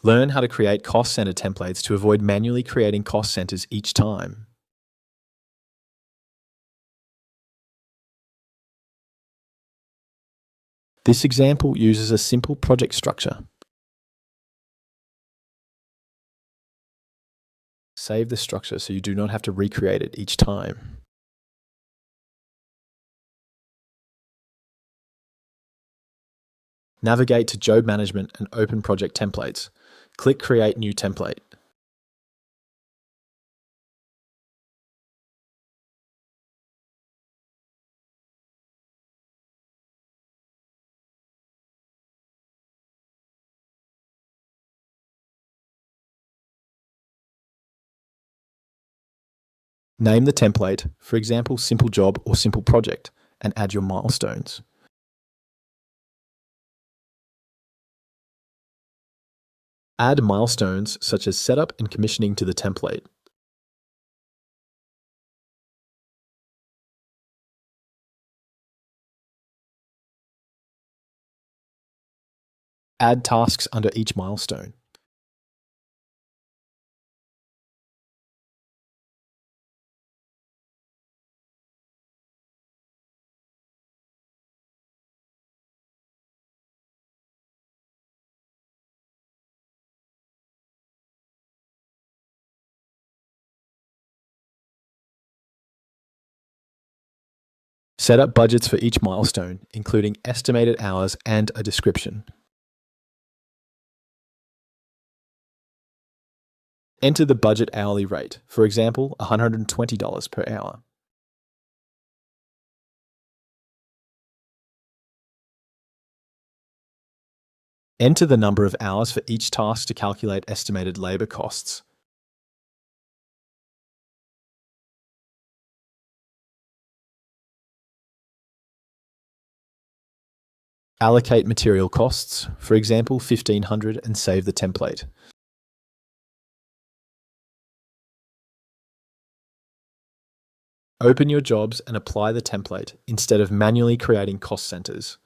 Learn how to create cost center templates to avoid manually creating cost centers each time. This example uses a simple project structure. Save the structure so you do not have to recreate it each time. Navigate to Job Management and open Project Templates. Click Create New Template. Name the template, for example, Simple Job or Simple Project, and add your milestones. Add milestones such as setup and commissioning to the template. Add tasks under each milestone. Set up budgets for each milestone, including estimated hours and a description. Enter the budget hourly rate, for example, $120 per hour. Enter the number of hours for each task to calculate estimated labor costs. Allocate material costs, for example, $1,500, and save the template. Open your jobs and apply the template instead of manually creating cost centers.